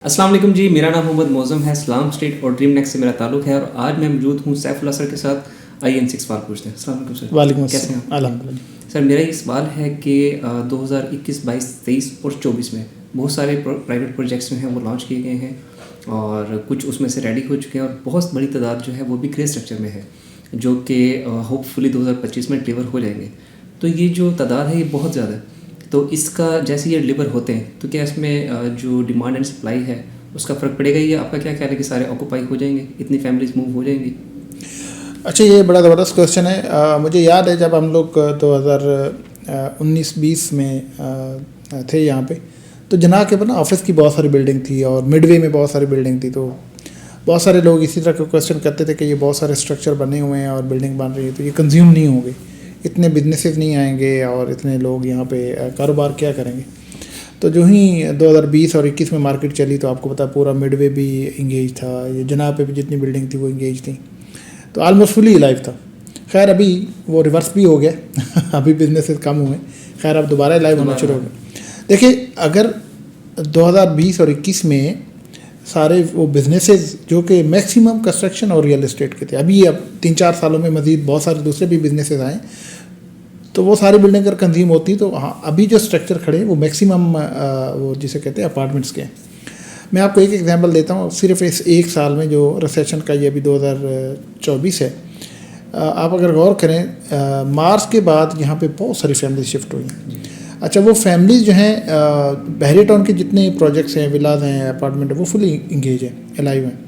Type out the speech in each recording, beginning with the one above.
अस्सलाम वालेकुम जी, मेरा नाम मोहम्मद मौज़म है। इस्लाम स्टेट और ड्रीम नेक्स्ट से मेरा ताल्लुक़ है और आज मैं मौजूद हूँ सैफुल्लाह सर के साथ। आइए इनसे एक सवाल पूछते हैं। अस्सलाम वालेकुम सर। वालेकुम कैसे हैं अस्सलाम, आप? अल्हम्दुलिल्लाह। सर मेरा ये सवाल है कि 2021, 22, 23 और 24 में बहुत सारे प्राइवेट प्रोजेक्ट्स जो हैं वो लॉन्च किए गए हैं और कुछ उसमें से रेडी हो चुके हैं और बहुत बड़ी तादाद जो है वो भी ग्रे स्ट्रक्चर में है, जो कि होपफुली 2025 में डिलीवर हो जाएंगे। तो ये जो तादाद है ये बहुत ज़्यादा है। तो इसका जैसे ये डिलीवर होते हैं तो क्या इसमें जो डिमांड एंड सप्लाई है उसका फ़र्क पड़ेगा, या आपका क्या ख्याल है कि सारे ऑक्यूपाई हो जाएंगे, इतनी फैमिलीज मूव हो जाएंगी? अच्छा, ये बड़ा ज़बरदस्त क्वेश्चन है। मुझे याद है जब हम लोग 2019-20 में थे यहाँ पे, तो जनाह के ऊपर ना ऑफिस की बहुत सारी बिल्डिंग थी और मिडवे में बहुत सारी बिल्डिंग थी। तो बहुत सारे लोग इसी तरह का क्वेश्चन करते थे कि ये बहुत सारे स्ट्रक्चर बने हुए हैं और बिल्डिंग बन रही है तो ये कंज्यूम नहीं होंगे, इतने बिजनेसेस नहीं आएंगे और इतने लोग यहाँ पे कारोबार क्या करेंगे। तो जो ही 2020 और 21 में मार्केट चली तो आपको पता पूरा मिडवे भी इंगेज था, ये जनाह पे भी जितनी बिल्डिंग थी वो इंगेज थी, तो आलमोस्ट फुली लाइव था। खैर अभी वो रिवर्स भी हो गया अभी बिजनेसेस कम हुए, खैर अब दोबारा लाइव होना शुरू हो गया। देखिए, अगर 2020 और 21 में सारे वो बिजनेसेस जो कि मैक्सिमम कंस्ट्रक्शन और रियल एस्टेट के थे, अभी अब 3-4 सालों में मज़ीद बहुत सारे दूसरे भी बिजनेसेस आए, तो वो सारी बिल्डिंग अगर कंज्यूम होती तो हाँ, अभी जो स्ट्रक्चर खड़े हैं वो मैक्सिमम वो जिसे कहते हैं अपार्टमेंट्स के। मैं आपको एक एग्जांपल देता हूँ, सिर्फ इस एक साल में जो रिसेशन का ये अभी 2024 है, आप अगर गौर करें मार्च के बाद यहाँ पे बहुत सारी फैमिली शिफ्ट हुई हैं। अच्छा, वो फैमिलीज जो हैं बहरी टाउन के जितने प्रोजेक्ट्स हैं, विलाज हैं, अपार्टमेंट है, वो फुली इंगेज हैं, अलाइव हैं।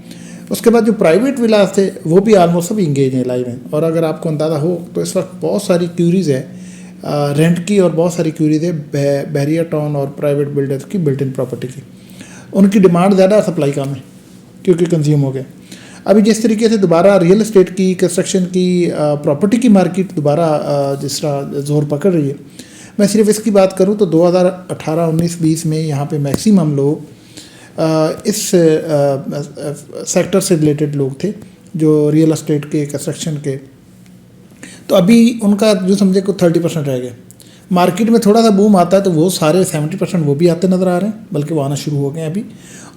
उसके बाद जो प्राइवेट विलाज थे वो भी आलमोस्ट सब इंगेज हैं, लाइव हैं। और अगर आपको अंदाज़ा हो तो इस वक्त बहुत सारी क्यूरीज़ है रेंट की और बहुत सारी क्यूरीज़ है बहरिया टाउन और प्राइवेट बिल्डर्स की बिल्ट इन प्रॉपर्टी की। उनकी डिमांड ज़्यादा, सप्लाई कम है क्योंकि कंज्यूम हो गया। अभी जिस तरीके से दोबारा रियल एस्टेट की, कंस्ट्रक्शन की, प्रॉपर्टी की मार्केट दोबारा जिस तरह जोर पकड़ रही है, मैं सिर्फ इसकी बात करूँ तो 2018, 19, 20 में यहाँ पे मैक्सिमम लोग इस सेक्टर से रिलेटेड लोग थे जो रियल एस्टेट के, कंस्ट्रक्शन के। तो अभी उनका जो समझे को 30% रह गया। मार्केट में थोड़ा सा बूम आता है तो वो सारे 70% वो भी आते नज़र आ रहे हैं, बल्कि वो आना शुरू हो गए अभी।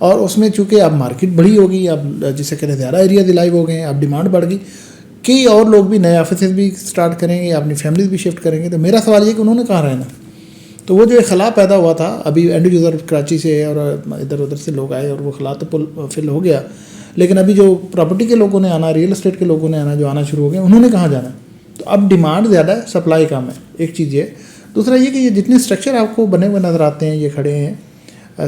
और उसमें चूँकि अब मार्केट बड़ी होगी, अब जिसे कहते हैं ज़्यादा एरिया दिलाइव हो गए हैं, अब डिमांड बढ़ गई, कई और लोग भी नए ऑफिस भी स्टार्ट करेंगे, अपनी फैमिलीज भी शिफ्ट करेंगे। तो मेरा सवाल ये कि उन्होंने कहाँ रहना। तो वो जो एक खला पैदा हुआ था, अभी एंड यूज़र कराची से और इधर उधर से लोग आए और वो खला तो फिल हो गया, लेकिन अभी जो प्रॉपर्टी के लोगों ने आना, रियल एस्टेट के लोगों ने आना, जो आना शुरू हो गए, उन्होंने कहाँ जाना। तो अब डिमांड ज़्यादा है, सप्लाई कम है, एक चीज़ ये। दूसरा ये कि ये जितने स्ट्रक्चर आपको बने हुए नज़र आते हैं, ये खड़े हैं,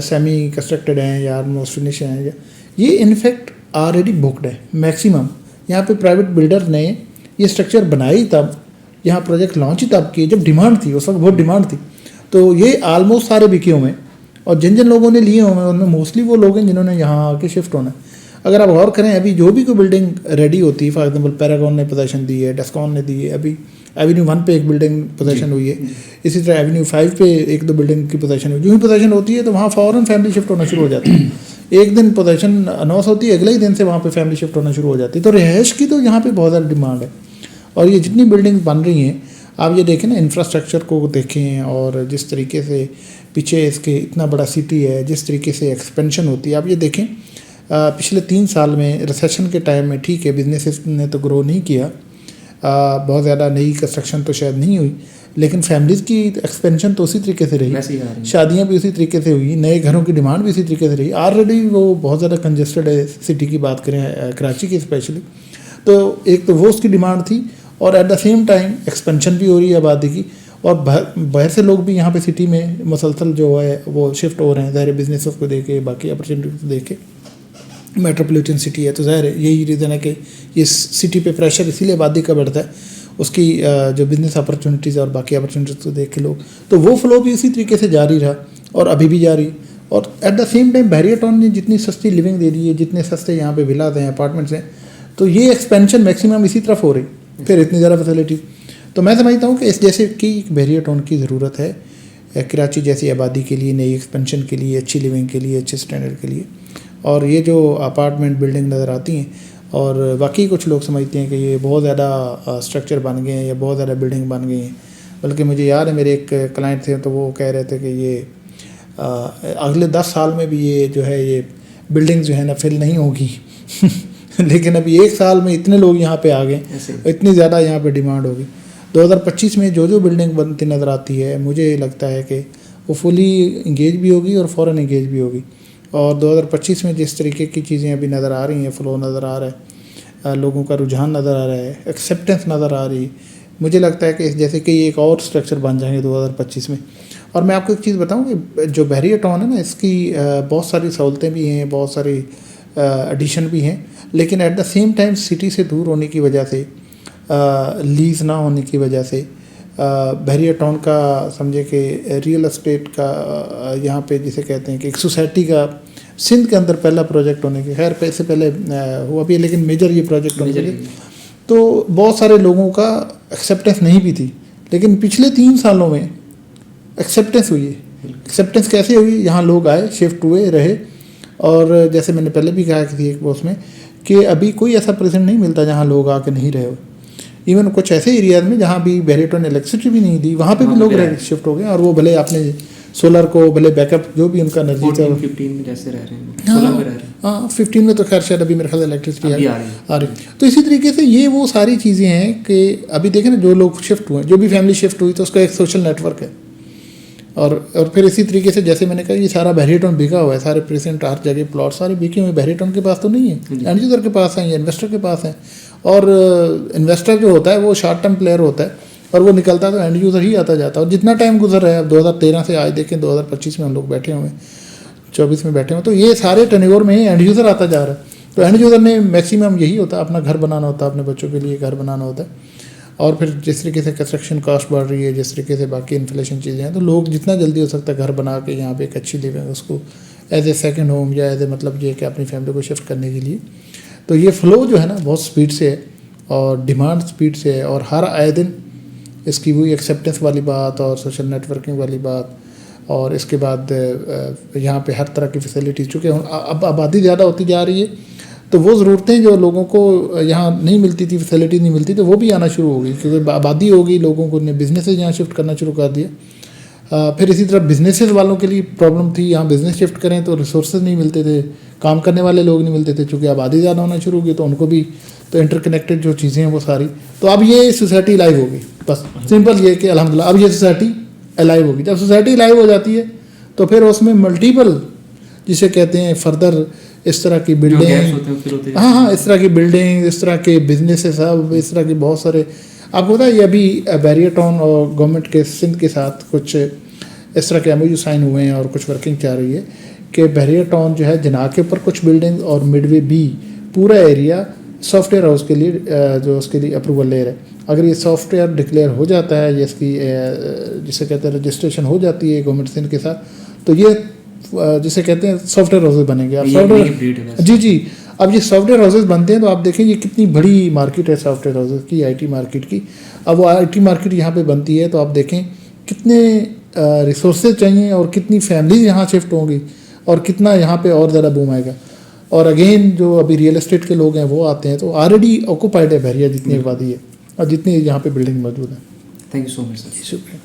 सेमी कंस्ट्रक्टेड हैं या ऑलमोस्ट फिनिश हैं, ये इनफैक्ट ऑलरेडी बुकड है मैक्सिमम। यहाँ पे प्राइवेट बिल्डर ने ये स्ट्रक्चर बनाई तब, यहाँ प्रोजेक्ट लॉन्च ही तब किए जब डिमांड थी, उस वक्त बहुत डिमांड थी। तो ये आलमोस्ट सारे बिके हुए हैं और जिन जिन लोगों ने लिए हुए हैं उनमें मोस्टली वो लोग हैं जिन्होंने यहाँ आके शिफ्ट होना है। अगर आप गौर करें, अभी जो भी कोई बिल्डिंग रेडी होती है, फॉर एग्जांपल पैरागॉन ने पोजीशन दी है, डेस्कॉन ने दी है, अभी एवेन्यू 1 पे एक बिल्डिंग पोजीशन हुई है, इसी तरह एवेन्यू 5 पे 1-2 बिल्डिंग की पोजीशन हुई। जो ही पोजीशन होती है तो वहाँ फ़ौरन फैमिली शिफ्ट होना शुरू हो जाती है। एक दिन पोजीशन अनाउंस होती है, अगले ही दिन से वहाँ पे फैमिली शिफ्ट होना शुरू हो जाती है। तो रिहाइश की तो यहाँ पे बहुत ज़्यादा डिमांड है। और ये जितनी बिल्डिंग बन रही हैं, आप ये देखें ना, इंफ्रास्ट्रक्चर को देखें और जिस तरीके से पीछे इसके इतना बड़ा सिटी है, जिस तरीके से एक्सपेंशन होती है, आप ये देखें पिछले 3 साल में रिसेशन के टाइम में, ठीक है बिजनेसेस ने तो ग्रो नहीं किया, बहुत ज़्यादा नई कंस्ट्रक्शन तो शायद नहीं हुई, लेकिन फैमिलीज़ की एक्सपेंशन तो उसी तरीके से रही, शादियाँ भी उसी तरीके से हुई, नए घरों की डिमांड भी उसी तरीके से रही। ऑलरेडी वो बहुत ज़्यादा कंजेस्टेड है, सिटी की बात करें कराची की स्पेशली। तो एक तो वो उसकी डिमांड थी और at the same time expansion भी हो रही है आबादी की, और बाहर से लोग भी यहाँ पे सिटी में मुसलसल जो है वो शिफ्ट हो रहे हैं, ज़ाहिर बिजनेस को देखे, बाकी अपॉर्चुनिटी को देखे। मेट्रोपॉलिटन सिटी है तो ज़ाहिर है यही रीज़न है कि ये सिटी पे प्रेशर इसीलिए आबादी का बढ़ता है, उसकी जो बिज़नेस अपॉर्चुनिटीज़ और बाकी अपॉर्चुनिटीज़ को देख के लोग, तो वो फ्लो भी इसी तरीके से जारी रहा और अभी भी जारी। और at the same time Bahria town ने जितनी सस्ती लिविंग दे दी है, जितने सस्ते यहाँ पे विलाज हैं, अपार्टमेंट्स हैं, तो ये एक्सपेंशन मैक्सिमम इसी तरफ हो रही, फिर इतनी ज़्यादा फैसिलिटी। तो मैं समझता हूँ कि इस जैसे कि बहरिया टाउन की ज़रूरत है कराची जैसी आबादी के लिए, नई एक्सपेंशन के लिए, अच्छी लिविंग के लिए, अच्छे स्टैंडर्ड के लिए। और ये जो अपार्टमेंट बिल्डिंग नज़र आती हैं, और वाकई कुछ लोग समझते हैं कि ये बहुत ज़्यादा स्ट्रक्चर बन गए हैं या बहुत ज़्यादा बिल्डिंग बन गई हैं, बल्कि मुझे याद है मेरे एक क्लाइंट थे तो वो कह रहे थे कि ये अगले 10 साल में भी ये जो है ये बिल्डिंग जो है ना फिल नहीं होगी लेकिन अभी 1 साल में इतने लोग यहाँ पे आ गए, इतनी ज़्यादा यहाँ पे डिमांड होगी। 2025 में जो बिल्डिंग बनती नज़र आती है मुझे लगता है कि वो फुली इंगेज भी होगी और फ़ौरन इंगेज भी होगी। और 2025 में जिस तरीके की चीज़ें अभी नज़र आ रही हैं, फ़्लो नज़र आ रहा है, लोगों का रुझान नज़र आ रहा है, एक्सेप्टेंस नज़र आ रही है, मुझे लगता है कि जैसे कि एक और स्ट्रक्चर बन जाएंगे 2025 में। और मैं आपको एक चीज़ बताऊं कि जो बहरिया टाउन है ना, इसकी बहुत सारी सहूलतें भी हैं, बहुत सारी एडिशन भी हैं, लेकिन at the same time city से दूर होने की वजह से, लीज़ ना होने की वजह से, बहरिया टाउन का समझे कि रियल एस्टेट का यहाँ पे जिसे कहते हैं कि एक सोसाइटी का सिंध के अंदर पहला प्रोजेक्ट होने के, खैर पैसे पहले हुआ भी है लेकिन मेजर ये प्रोजेक्ट होने के लिए तो बहुत सारे लोगों का एक्सेप्टेंस नहीं भी थी, लेकिन पिछले 3 सालों में एक्सेप्टेंस हुई है। एक्सेप्टेंस कैसे हुई? यहाँ लोग आए, शिफ्ट हुए, रहे। और जैसे मैंने पहले भी कहा कि एक पोस्ट में कि अभी कोई ऐसा प्रेजेंट नहीं मिलता जहाँ लोग आके नहीं रहे हो। इवन कुछ ऐसे एरियाज में जहाँ भी बहरिया टाउन इलेक्ट्रिसिटी भी नहीं दी, वहाँ पे भी लोग शिफ्ट हो गए, और वो भले आपने सोलर को, भले बैकअप जो भी उनका एनर्जी था, 15 में जैसे रह रहे हैं, सोलर में रह रहे हैं। हाँ 15 में तो खैर शायद अभी मेरे ख्याल इलेक्ट्रिसिटी आ रही। तो इसी तरीके से ये वो सारी चीज़ें हैं कि अभी देखें ना, जो लोग शिफ्ट हुए, जो भी फैमिली शिफ्ट हुई, तो उसका एक सोशल नेटवर्क है। और फिर इसी तरीके से जैसे मैंने कहा, ये सारा बहरिया टाउन बिका हुआ है, सारे प्रेजेंट हर जगह प्लॉट सारे बिके हुए बहरिया टाउन के पास तो नहीं है, एंड यूज़र के पास है या इन्वेस्टर के पास है। और इन्वेस्टर जो होता है वो शॉर्ट टर्म प्लेयर होता है, और वो निकलता है तो एंड यूज़र ही आता जाता है। और जितना टाइम गुजर रहा है, अब 2013 से आज देखें 2025 में हम लोग बैठे हुए हैं, 24 में बैठे हुए, तो ये सारे टर्नओवर में ही एंड यूज़र आता जा रहा है। तो एंड यूज़र ने मैक्सिमम यही होता है, अपना घर बनाना होता है, अपने बच्चों के लिए घर बनाना होता है। और फिर जिस तरीके से कंस्ट्रक्शन कॉस्ट बढ़ रही है, जिस तरीके से बाकी इन्फ्लेशन चीज़ें हैं, तो लोग जितना जल्दी हो सकता है घर बना के यहाँ पे एक अच्छी लिविंग, उसको एज ए सेकंड होम या एज ए मतलब ये कि अपनी फैमिली को शिफ्ट करने के लिए। तो ये फ्लो जो है ना बहुत स्पीड से है, और डिमांड स्पीड से है, और हर आए दिन इसकी वही एक्सेप्टेंस वाली बात और सोशल नेटवर्किंग वाली बात, और इसके बाद यहाँ पे हर तरह की फैसिलिटीज़, चूँकि अब आबादी ज़्यादा होती जा रही है, तो वो ज़रूरतें जो लोगों को यहाँ नहीं मिलती थी, फैसिलिटी नहीं मिलती, तो वो भी आना शुरू हो गई, क्योंकि आबादी हो गई, लोगों को ने बिजनेसेस यहाँ शिफ्ट करना शुरू कर दिया। फिर इसी तरह बिजनेसेस वालों के लिए प्रॉब्लम थी, यहाँ बिज़नेस शिफ्ट करें तो रिसोर्सेज नहीं मिलते थे, काम करने वाले लोग नहीं मिलते थे, चूँकि आबादी ज़्यादा होना शुरू हो गई, तो उनको भी तो इंटरकनेक्टेड जो चीज़ें हैं वो सारी, तो अब ये सोसाइटी लाइव होगी। बस सिंपल ये कि अल्हम्दुलिल्लाह अब ये सोसाइटी लाइव होगी। जब सोसाइटी लाइव हो जाती है तो फिर उसमें मल्टीपल जिसे कहते हैं फर्दर इस तरह की बिल्डिंग, हाँ इस तरह की बिल्डिंग, इस तरह के बिजनेसेस, सब इस तरह के बहुत सारे। आपको पता है ये अभी बहरिया टाउन और गवर्नमेंट के सिंध के साथ कुछ इस तरह के MOU साइन हुए हैं और कुछ वर्किंग चल रही है कि बहरिया टाउन जो है जना के ऊपर कुछ बिल्डिंग और मिडवे बी पूरा एरिया सॉफ्टवेयर हाउस के लिए जो उसके लिए अप्रूवल ले रहे हैं। अगर ये सॉफ्टवेयर डिक्लेयर हो जाता है, ये इसकी जिसे कहते हैं रजिस्ट्रेशन हो जाती है गवर्नमेंट सिंध के साथ, तो ये जिसे कहते हैं सॉफ्टवेयर हाउसेज बनेंगे। अब सॉफ्टवेयर जी अब ये सॉफ्टवेयर हाउसेज बनते हैं तो आप देखें ये कितनी बड़ी मार्केट है सॉफ्टवेयर हाउसेज की, IT मार्केट की। अब वो IT मार्केट यहाँ पे बनती है तो आप देखें कितने रिसोर्सेज चाहिए और कितनी फैमिलीज यहाँ शिफ्ट होंगी और कितना यहाँ पे और ज़्यादा बूम आएगा। और अगेन जो अभी रियल एस्टेट के लोग हैं वो आते हैं, तो ऑलरेडी ऑक्यूपाइड है बहरिया जितनी आबादी है और जितनी यहाँ पे बिल्डिंग मौजूद है। Thank you so much sir. शुक्रिया।